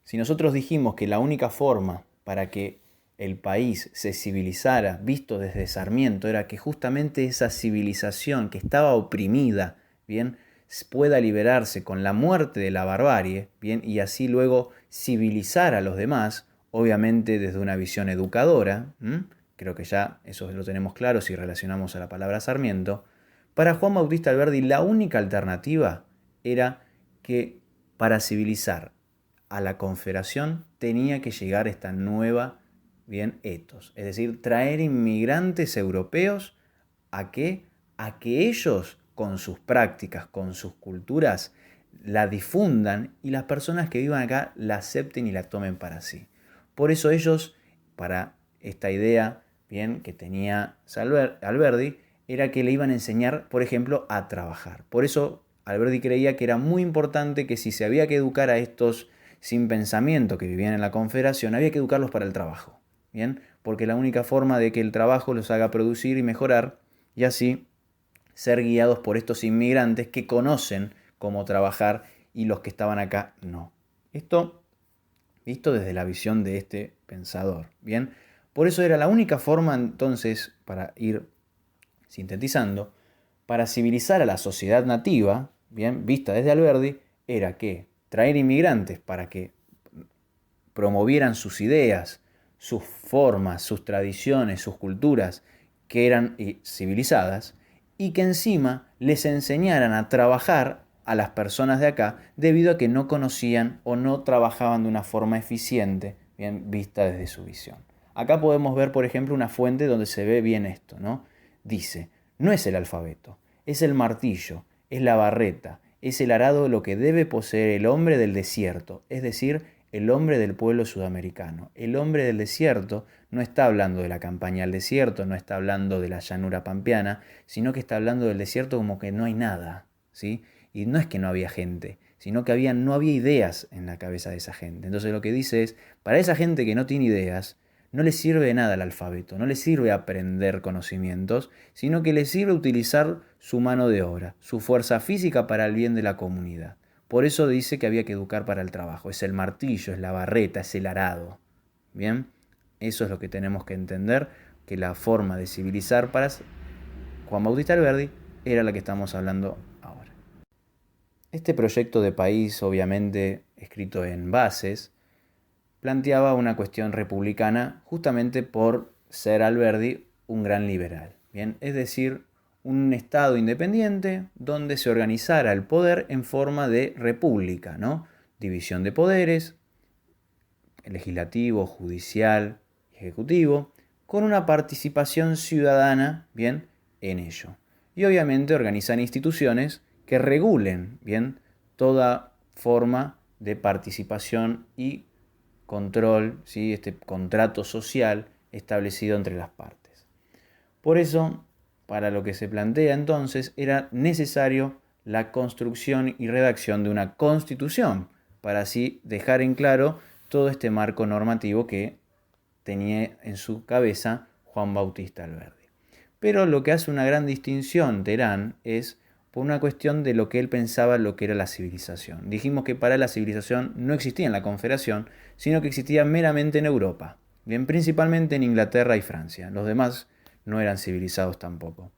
Si nosotros dijimos que la única forma para que el país se civilizara, visto desde Sarmiento, era que justamente esa civilización que estaba oprimida, bien, pueda liberarse con la muerte de la barbarie, bien, y así luego civilizar a los demás, obviamente desde una visión educadora. Creo que ya eso lo tenemos claro si relacionamos a la palabra Sarmiento. Para Juan Bautista Alberdi la única alternativa era que para civilizar a la Confederación tenía que llegar esta nueva, bien, ethos, es decir, traer inmigrantes europeos ¿a qué? A que ellos con sus prácticas, con sus culturas, la difundan y las personas que vivan acá la acepten y la tomen para sí. Por eso ellos, para esta idea, bien, que tenía Alberdi, era que le iban a enseñar, por ejemplo, a trabajar. Por eso Alberdi creía que era muy importante que si se había que educar a estos sin pensamiento que vivían en la Confederación, había que educarlos para el trabajo. ¿Bien? Porque la única forma de que el trabajo los haga producir y mejorar, y así ser guiados por estos inmigrantes que conocen cómo trabajar y los que estaban acá no. Esto visto desde la visión de este pensador. Bien, por eso era la única forma entonces, para ir sintetizando, para civilizar a la sociedad nativa, bien, vista desde Alberdi, era que traer inmigrantes para que promovieran sus ideas, sus formas, sus tradiciones, sus culturas, que eran civilizadas, y que encima les enseñaran a trabajar a las personas de acá debido a que no conocían o no trabajaban de una forma eficiente, bien vista desde su visión. Acá podemos ver, por ejemplo, una fuente donde se ve bien esto, ¿no? Dice, no es el alfabeto, es el martillo, es la barreta, es el arado lo que debe poseer el hombre del desierto, es decir, el hombre del pueblo sudamericano. El hombre del desierto no está hablando de la campaña al desierto, no está hablando de la llanura pampeana, sino que está hablando del desierto como que no hay nada, ¿sí? Y no es que no había gente, sino que no había ideas en la cabeza de esa gente. Entonces lo que dice es, para esa gente que no tiene ideas, no le sirve de nada el alfabeto, no le sirve aprender conocimientos, sino que le sirve utilizar su mano de obra, su fuerza física para el bien de la comunidad. Por eso dice que había que educar para el trabajo. Es el martillo, es la barreta, es el arado. Bien, eso es lo que tenemos que entender, que la forma de civilizar para Juan Bautista Alberdi era la que estamos hablando ahora. Este proyecto de país, obviamente escrito en bases, planteaba una cuestión republicana justamente por ser Alberdi un gran liberal. Bien, es decir, un Estado independiente donde se organizara el poder en forma de república, ¿no? División de poderes, legislativo, judicial, ejecutivo, con una participación ciudadana, bien, en ello. Y obviamente organizar instituciones que regulen, bien, toda forma de participación y control, ¿sí? Este contrato social establecido entre las partes. Por eso, para lo que se plantea entonces, era necesario la construcción y redacción de una constitución, para así dejar en claro todo este marco normativo que tenía en su cabeza Juan Bautista Alberdi. Pero lo que hace una gran distinción Terán es por una cuestión de lo que él pensaba lo que era la civilización. Dijimos que para él la civilización no existía en la Confederación, sino que existía meramente en Europa, bien, principalmente en Inglaterra y Francia. Los demás no eran civilizados tampoco.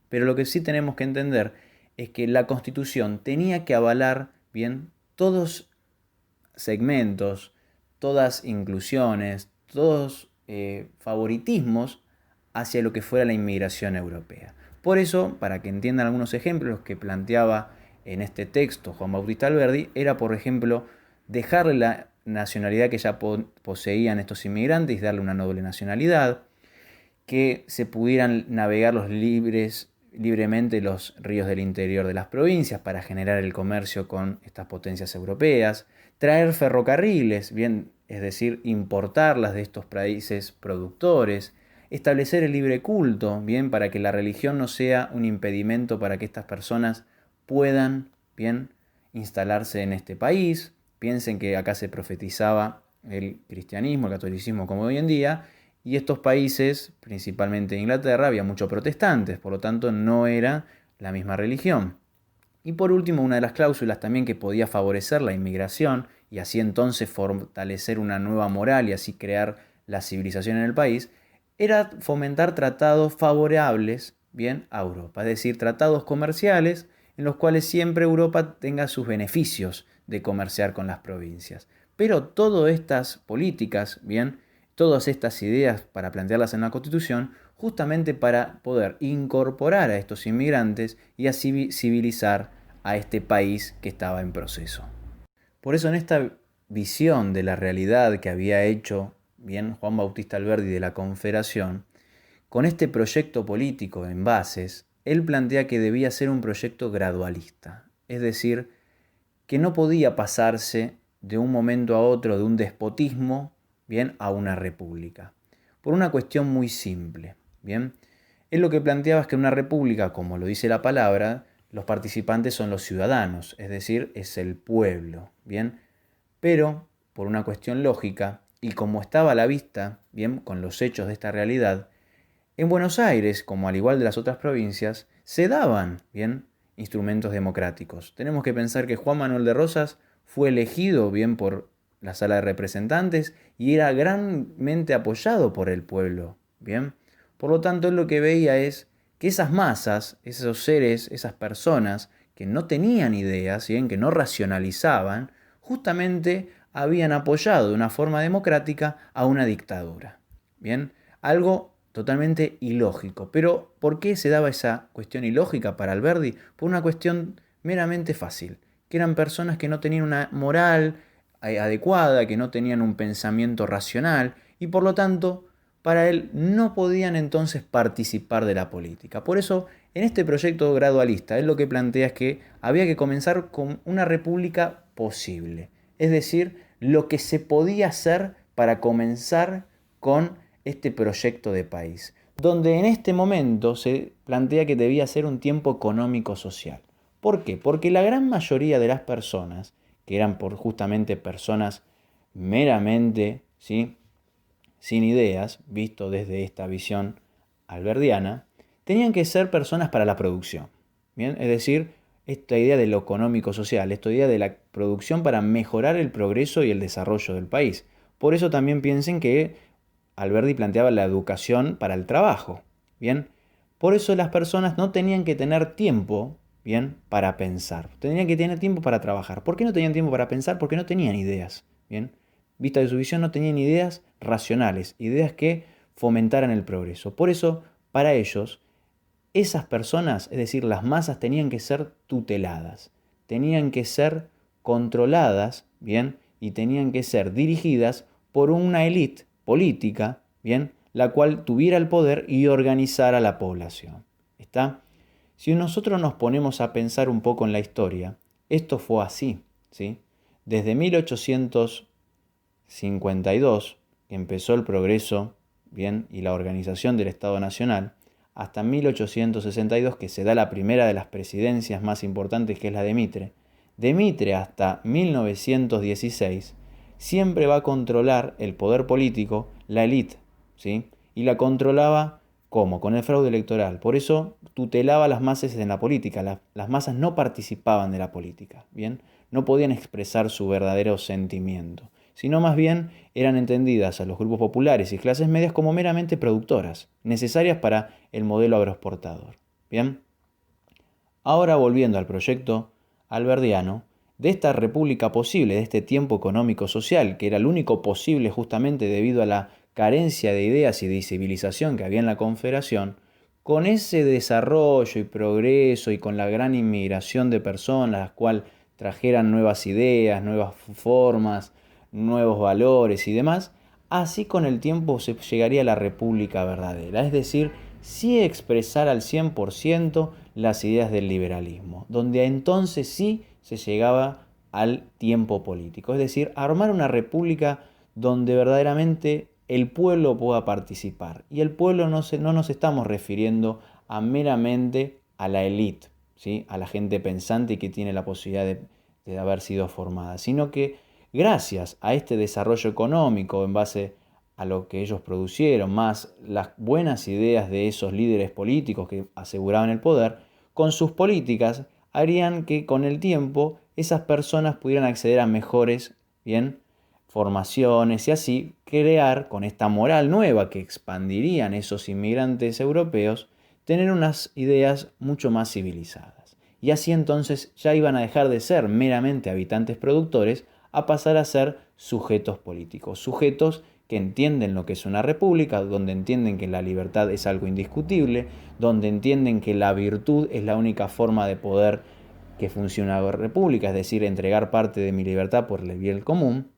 Pero lo que sí tenemos que entender es que la Constitución tenía que avalar, bien, todos segmentos, todas inclusiones, todos favoritismos hacia lo que fuera la inmigración europea. Por eso, para que entiendan algunos ejemplos, los que planteaba en este texto Juan Bautista Alberdi, era, por ejemplo, dejarle la nacionalidad que ya poseían estos inmigrantes y darle una doble nacionalidad, que se pudieran navegar libremente los ríos del interior de las provincias para generar el comercio con estas potencias europeas, traer ferrocarriles, bien, es decir, importarlas de estos países productores, establecer el libre culto, bien, para que la religión no sea un impedimento para que estas personas puedan, bien, instalarse en este país. Piensen que acá se profetizaba el cristianismo, el catolicismo como hoy en día, y estos países, principalmente en Inglaterra, había muchos protestantes, por lo tanto no era la misma religión. Y por último, una de las cláusulas también que podía favorecer la inmigración y así entonces fortalecer una nueva moral y así crear la civilización en el país, era fomentar tratados favorables, bien, a Europa, es decir, tratados comerciales en los cuales siempre Europa tenga sus beneficios de comerciar con las provincias. Pero todas estas políticas, bien, todas estas ideas para plantearlas en la Constitución, justamente para poder incorporar a estos inmigrantes y así civilizar a este país que estaba en proceso. Por eso en esta visión de la realidad que había hecho bien Juan Bautista Alberdi de la Confederación, con este proyecto político en bases, él plantea que debía ser un proyecto gradualista, es decir, que no podía pasarse de un momento a otro de un despotismo, bien, a una república, por una cuestión muy simple, bien. Él lo que planteaba es que en una república, como lo dice la palabra, los participantes son los ciudadanos, es decir, es el pueblo, bien. Pero, por una cuestión lógica, y como estaba a la vista, bien, con los hechos de esta realidad, en Buenos Aires, como al igual de las otras provincias, se daban, bien, instrumentos democráticos. Tenemos que pensar que Juan Manuel de Rosas fue elegido, bien, por la Sala de Representantes y era grandemente apoyado por el pueblo, bien. Por lo tanto, él lo que veía es que esas masas, esos seres, esas personas que no tenían ideas, bien, que no racionalizaban, justamente habían apoyado de una forma democrática a una dictadura. Bien, algo totalmente ilógico. Pero ¿por qué se daba esa cuestión ilógica para Alberdi? Por una cuestión meramente fácil, que eran personas que no tenían una moral adecuada, que no tenían un pensamiento racional y por lo tanto para él no podían entonces participar de la política. Por eso en este proyecto gradualista él lo que plantea es que había que comenzar con una república posible, es decir, lo que se podía hacer para comenzar con este proyecto de país, donde en este momento se plantea que debía ser un tiempo económico-social. ¿Por qué? Porque la gran mayoría de las personas, que eran justamente personas meramente, ¿sí?, sin ideas, visto desde esta visión alberdiana, tenían que ser personas para la producción. ¿Bien? Es decir, esta idea de lo económico-social, esta idea de la producción para mejorar el progreso y el desarrollo del país. Por eso también piensen que Alberdi planteaba la educación para el trabajo. ¿Bien? Por eso las personas no tenían que tener tiempo, ¿bien?, para pensar. Tenían que tener tiempo para trabajar. ¿Por qué no tenían tiempo para pensar? Porque no tenían ideas. ¿Bien? Vista de su visión, no tenían ideas racionales, ideas que fomentaran el progreso. Por eso, para ellos, esas personas, es decir, las masas, tenían que ser tuteladas, tenían que ser controladas, ¿bien?, y tenían que ser dirigidas por una élite política, ¿bien?, la cual tuviera el poder y organizara a la población. ¿Está? Si nosotros nos ponemos a pensar un poco en la historia, esto fue así, ¿sí? Desde 1852, que empezó el progreso, ¿bien?, y la organización del Estado Nacional, hasta 1862, que se da la primera de las presidencias más importantes, que es la de Mitre. De Mitre hasta 1916, siempre va a controlar el poder político la élite, ¿sí? Y la controlaba, ¿cómo? Con el fraude electoral. Por eso tutelaba a las masas en la política. Las masas no participaban de la política, ¿bien? No podían expresar su verdadero sentimiento, sino más bien eran entendidas a los grupos populares y clases medias como meramente productoras, necesarias para el modelo agroexportador. ¿Bien? Ahora volviendo al proyecto alberdiano, de esta república posible, de este tiempo económico-social, que era el único posible justamente debido a la carencia de ideas y de civilización que había en la Confederación, con ese desarrollo y progreso y con la gran inmigración de personas, las cuales trajeran nuevas ideas, nuevas formas, nuevos valores y demás, así con el tiempo se llegaría a la república verdadera, es decir, sí expresar al 100% las ideas del liberalismo, donde entonces sí se llegaba al tiempo político, es decir, armar una república donde verdaderamente el pueblo pueda participar. Y el pueblo no nos estamos refiriendo a meramente a la élite, ¿sí?, a la gente pensante y que tiene la posibilidad de haber sido formada, sino que gracias a este desarrollo económico en base a lo que ellos producieron, más las buenas ideas de esos líderes políticos que aseguraban el poder, con sus políticas harían que con el tiempo esas personas pudieran acceder a mejores, bien, formaciones y así crear, con esta moral nueva que expandirían esos inmigrantes europeos, tener unas ideas mucho más civilizadas. Y así entonces ya iban a dejar de ser meramente habitantes productores a pasar a ser sujetos políticos, sujetos que entienden lo que es una república, donde entienden que la libertad es algo indiscutible, donde entienden que la virtud es la única forma de poder que funcione una república, es decir, entregar parte de mi libertad por el bien común.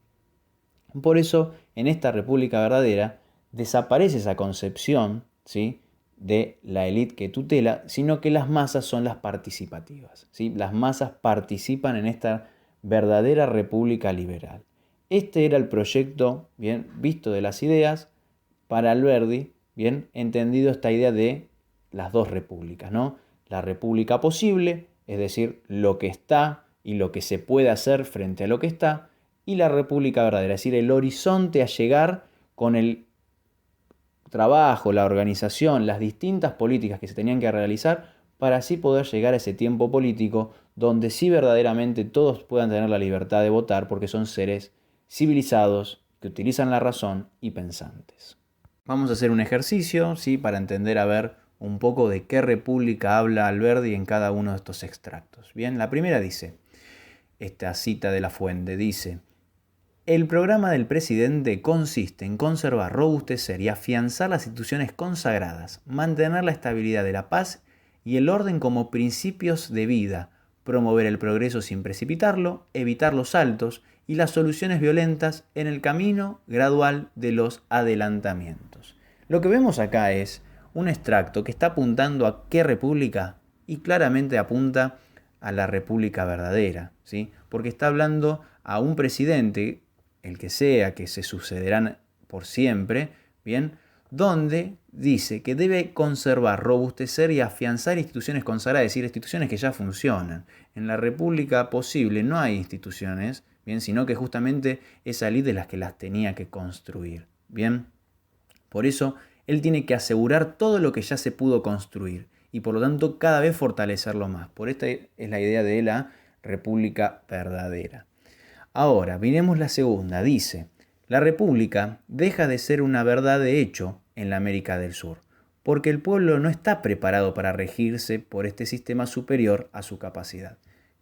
Por eso, en esta república verdadera, desaparece esa concepción, ¿sí?, de la élite que tutela, sino que las masas son las participativas, ¿sí? Las masas participan en esta verdadera república liberal. Este era el proyecto, bien, visto de las ideas, para Alberdi, bien, entendido esta idea de las dos repúblicas, ¿no? La república posible, es decir, lo que está y lo que se puede hacer frente a lo que está, y la república verdadera, es decir, el horizonte a llegar con el trabajo, la organización, las distintas políticas que se tenían que realizar para así poder llegar a ese tiempo político donde sí verdaderamente todos puedan tener la libertad de votar porque son seres civilizados que utilizan la razón y pensantes. Vamos a hacer un ejercicio, ¿sí?, para entender a ver un poco de qué república habla Alberdi en cada uno de estos extractos. Bien, la primera dice, esta cita de la fuente dice: el programa del presidente consiste en conservar, robustecer y afianzar las instituciones consagradas, mantener la estabilidad de la paz y el orden como principios de vida, promover el progreso sin precipitarlo, evitar los saltos y las soluciones violentas en el camino gradual de los adelantamientos. Lo que vemos acá es un extracto que está apuntando a qué república, y claramente apunta a la república verdadera, ¿sí? Porque está hablando a un presidente, el que sea, que se sucederán por siempre, ¿bien?, donde dice que debe conservar, robustecer y afianzar instituciones consagradas, es decir, instituciones que ya funcionan. En la república posible no hay instituciones, ¿bien?, sino que justamente es la élite de las que las tenía que construir, ¿bien? Por eso, él tiene que asegurar todo lo que ya se pudo construir y por lo tanto cada vez fortalecerlo más. Por esta es la idea de la república verdadera. Ahora, miremos la segunda. Dice, la república deja de ser una verdad de hecho en la América del Sur, porque el pueblo no está preparado para regirse por este sistema superior a su capacidad.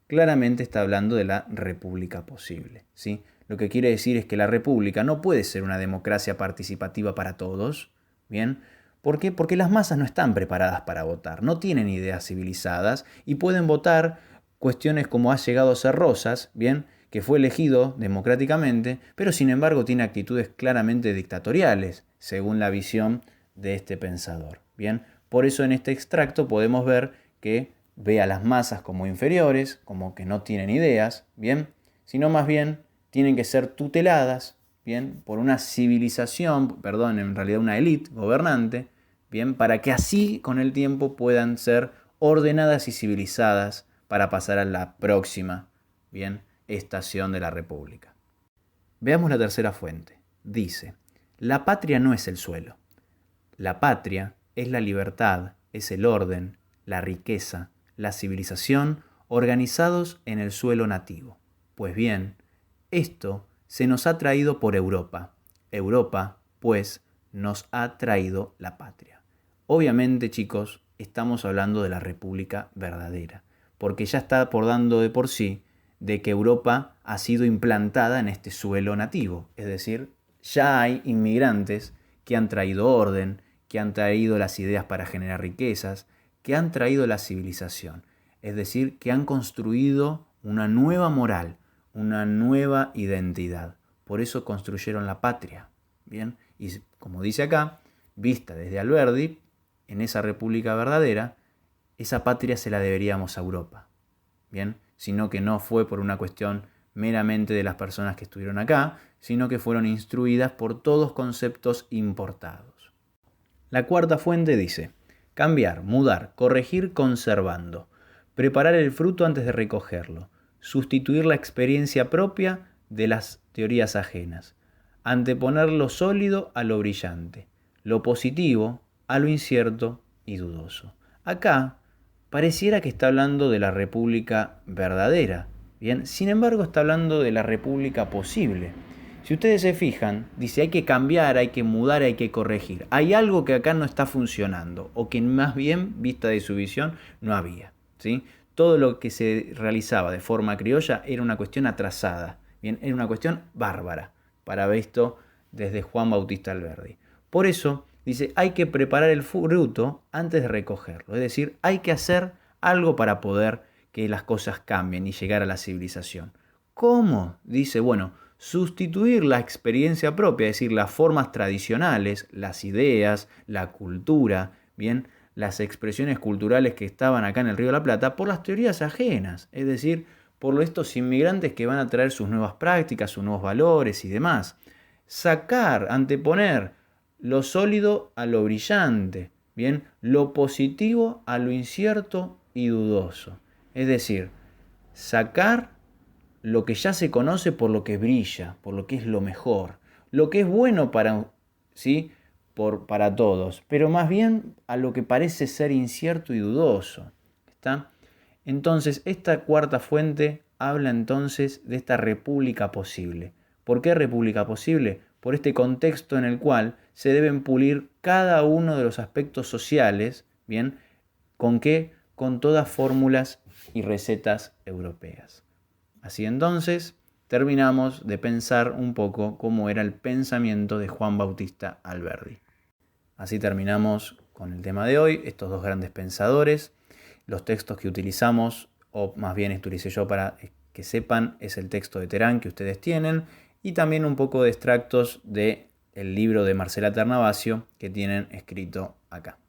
Claramente está hablando de la república posible, ¿sí? Lo que quiere decir es que la república no puede ser una democracia participativa para todos, ¿bien? ¿Por qué? Porque las masas no están preparadas para votar, no tienen ideas civilizadas y pueden votar cuestiones como ha llegado a ser Rosas, ¿bien?, que fue elegido democráticamente, pero sin embargo tiene actitudes claramente dictatoriales, según la visión de este pensador. Bien, por eso en este extracto podemos ver que ve a las masas como inferiores, como que no tienen ideas, bien, sino más bien tienen que ser tuteladas, bien, por una civilización, perdón, en realidad una élite gobernante, bien, para que así con el tiempo puedan ser ordenadas y civilizadas para pasar a la próxima, bien, estación de la República. Veamos la tercera fuente. Dice, la patria no es el suelo. La patria es la libertad, es el orden, la riqueza, la civilización organizados en el suelo nativo. Pues bien, esto se nos ha traído por Europa. Europa, pues, nos ha traído la patria. Obviamente, chicos, estamos hablando de la República verdadera, porque ya está por dando de por sí de que Europa ha sido implantada en este suelo nativo. Es decir, ya hay inmigrantes que han traído orden, que han traído las ideas para generar riquezas, que han traído la civilización. Es decir, que han construido una nueva moral, una nueva identidad. Por eso construyeron la patria. Bien, y como dice acá, vista desde Alberdi, en esa república verdadera, esa patria se la deberíamos a Europa. Bien, sino que no fue por una cuestión meramente de las personas que estuvieron acá, sino que fueron instruidas por todos conceptos importados. La cuarta fuente dice, cambiar, mudar, corregir conservando, preparar el fruto antes de recogerlo, sustituir la experiencia propia de las teorías ajenas, anteponer lo sólido a lo brillante, lo positivo a lo incierto y dudoso. Acá pareciera que está hablando de la república verdadera, bien, sin embargo está hablando de la república posible. Si ustedes se fijan, dice hay que cambiar, hay que mudar, hay que corregir. Hay algo que acá no está funcionando o que más bien, vista de su visión, no había. ¿Sí? Todo lo que se realizaba de forma criolla era una cuestión atrasada, bien, era una cuestión bárbara para visto desde Juan Bautista Alberdi. Por eso dice hay que preparar el fruto antes de recogerlo, es decir, hay que hacer algo para poder que las cosas cambien y llegar a la civilización. ¿Cómo? Dice, bueno, sustituir la experiencia propia, es decir, las formas tradicionales, las ideas, la cultura, bien, las expresiones culturales que estaban acá en el Río de la Plata, por las teorías ajenas, es decir, por estos inmigrantes que van a traer sus nuevas prácticas, sus nuevos valores y demás. Sacar, anteponer lo sólido a lo brillante, bien, lo positivo a lo incierto y dudoso. Es decir, sacar lo que ya se conoce por lo que brilla, por lo que es lo mejor, lo que es bueno para, ¿sí? Para todos, pero más bien a lo que parece ser incierto y dudoso. ¿Está? Entonces, esta cuarta fuente habla entonces de esta república posible. ¿Por qué república posible? Por este contexto en el cual se deben pulir cada uno de los aspectos sociales, ¿bien? ¿Con qué? Con todas fórmulas y recetas europeas. Así entonces, terminamos de pensar un poco cómo era el pensamiento de Juan Bautista Alberdi. Así terminamos con el tema de hoy, estos dos grandes pensadores. Los textos que utilizamos, o más bien utilicé yo para que sepan, es el texto de Terán que ustedes tienen y también un poco de extractos del libro de Marcela Ternavasio que tienen escrito acá.